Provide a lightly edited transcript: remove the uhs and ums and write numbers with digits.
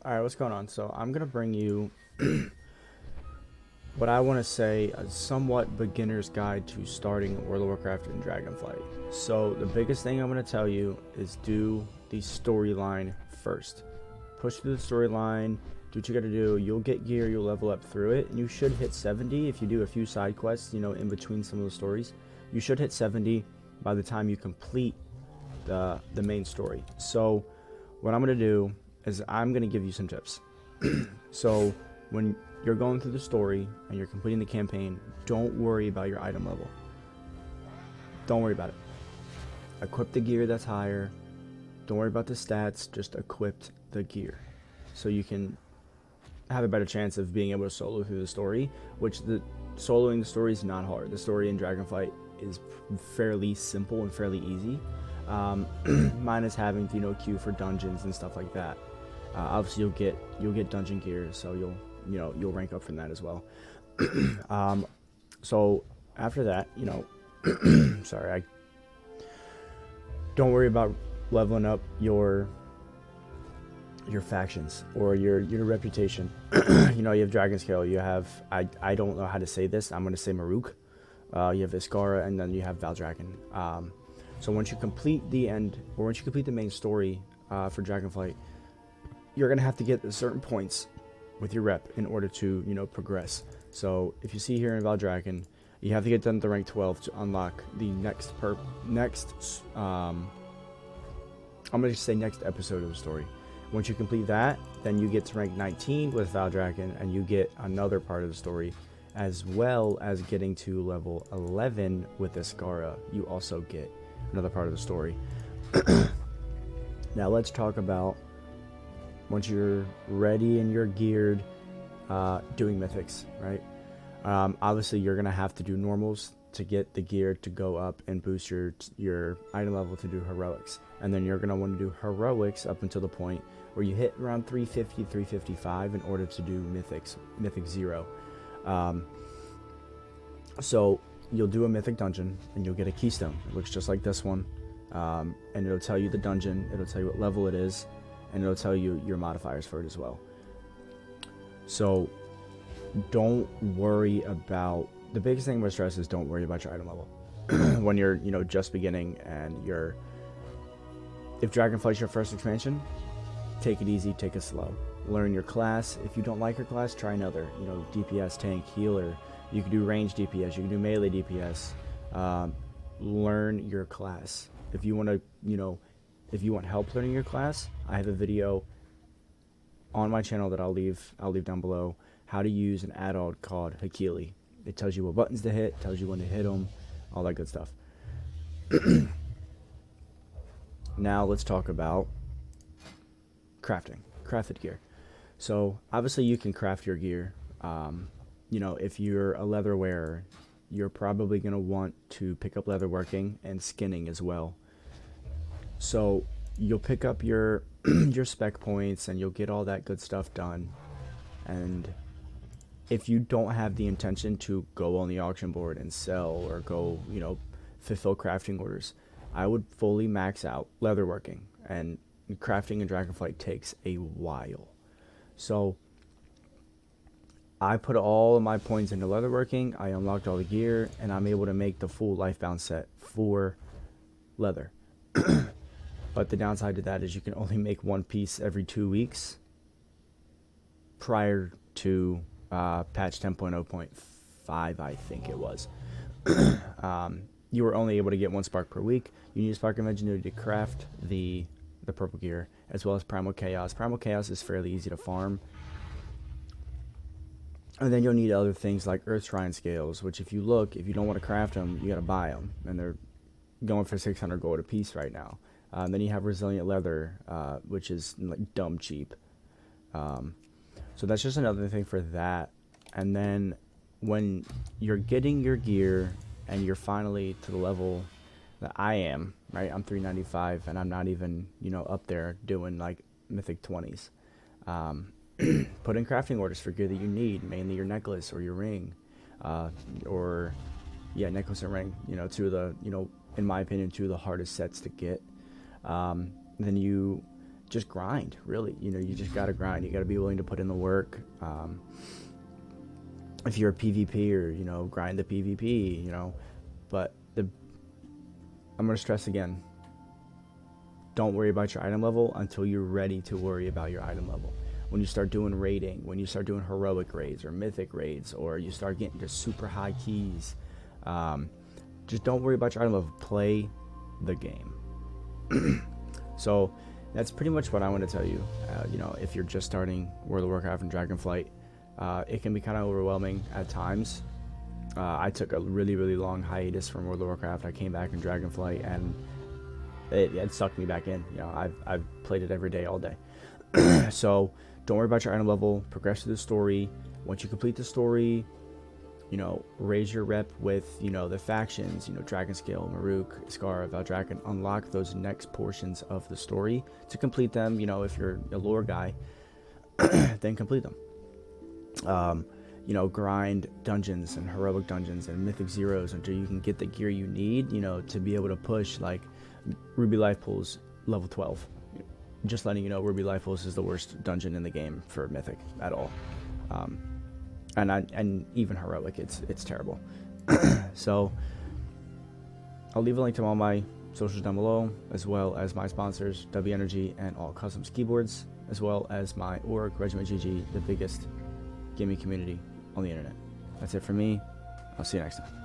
All right, what's going on? So I'm gonna bring you what I want to say a somewhat beginner's guide to starting World of Warcraft and Dragonflight. So the biggest thing I'm gonna tell you is do the storyline first. Push through the storyline. Do what you gotta do. You'll get gear. You'll level up through it, and you should hit 70 if you do a few side quests. In between some of the stories, you should hit 70 by the time you complete the main story. So what I'm gonna do is I'm gonna give you some tips. So when you're going through the story and you're completing the campaign, don't worry about your item level. Don't worry about it. Equip the gear that's higher. Don't worry about the stats. Just equip the gear so you can have a better chance of being able to solo through the story, which soloing the story is not hard. The story in Dragonflight is fairly simple and fairly easy. Minus having to queue for dungeons and stuff like that. Obviously you'll get dungeon gear, so you'll rank up from that as well. So after that, sorry, I don't worry about leveling up your factions or your reputation. You have Dragonscale, you have I don't know how to say this. I'm gonna say Maruk. You have Iskara, and then you have Valdragon. So once you complete the main story for Dragonflight, you're gonna have to get certain points with your rep in order to progress. So if you see here in Valdragon, you have to get done to rank 12 to unlock the next I'm gonna just say next episode of the story. Once you complete that, then you get to rank 19 with Valdragon, and you get another part of the story, as well as getting to level 11 with Iskara. You also get another part of the story. Now let's talk about once you're ready and you're geared, doing mythics, right? Obviously you're gonna have to do normals to get the gear to go up and boost your item level to do heroics, and then you're gonna want to do heroics up until the point where you hit around 350 355 in order to do mythic 0. So you'll do a mythic dungeon and you'll get a keystone. It looks just like this one, and it'll tell you the dungeon, it'll tell you what level it is, and it'll tell you your modifiers for it as well. So don't worry about, the biggest thing I'm going to stress is don't worry about your item level. When you're just beginning and if Dragonflight's your first expansion, take it easy, take it slow. Learn your class. If you don't like your class, try another. DPS, tank, healer. You can do range DPS, you can do melee DPS. Learn your class. If you want to, if you want help learning your class, I have a video on my channel that I'll leave down below, how to use an add-on called Hakili. It tells you what buttons to hit, tells you when to hit them, all that good stuff. Now let's talk about crafted gear. So obviously you can craft your gear. If you're a leather wearer, you're probably going to want to pick up leatherworking and skinning as well. So you'll pick up your your spec points and you'll get all that good stuff done. And if you don't have the intention to go on the auction board and sell or go, fulfill crafting orders, I would fully max out leatherworking. And crafting in Dragonflight takes a while. So I put all of my points into leatherworking, I unlocked all the gear, and I'm able to make the full Lifebound set for leather. But the downside to that is you can only make one piece every 2 weeks prior to patch 10.0.5, I think it was. You were only able to get one spark per week. You need a spark of ingenuity to craft the purple gear, as well as Primal Chaos. Primal Chaos is fairly easy to farm. And then you'll need other things like Earth Shrine Scales, which if you don't want to craft them, you got to buy them. And they're going for 600 gold a piece right now. Then you have Resilient Leather, which is like dumb cheap. So that's just another thing for that. And then when you're getting your gear and you're finally to the level that I am, right? I'm 395 and I'm not even, up there doing like mythic 20s. Put in crafting orders for gear that you need, mainly your necklace or your ring, necklace and ring. Two of the, in my opinion, two of the hardest sets to get. Then you just grind, really. You know, you just gotta grind. You gotta be willing to put in the work. If you're a PvPer, you know, grind the PvP, you know. But I'm gonna stress again, don't worry about your item level until you're ready to worry about your item level. When you start doing raiding, when you start doing heroic raids or mythic raids, or you start getting to super high keys, just don't worry about your item level. Play the game. So that's pretty much what I want to tell you. You know, if you're just starting World of Warcraft and Dragonflight, it can be kind of overwhelming at times. I took a really long hiatus from World of Warcraft. I came back in Dragonflight, and it sucked me back in. You know, I've played it every day, all day. So don't worry about your item level. Progress through the story. Once you complete the story, you know, raise your rep with, you know, the factions, you know, Dragonscale, Maruk, Iskara, Valdrakken. Unlock those next portions of the story to complete them. You know, if you're a lore guy, then complete them. You know, grind dungeons and heroic dungeons and mythic zeros until you can get the gear you need, you know, to be able to push. Like Ruby Life Pools level 12. Just letting you know, Ruby Life Pools is the worst dungeon in the game for mythic at all. And even heroic, it's terrible. So I'll leave a link to all my socials down below, as well as my sponsors, W Energy and All Customs Keyboards, as well as my org, Regiment GG, the biggest gaming community on the internet. That's it for me. I'll see you next time.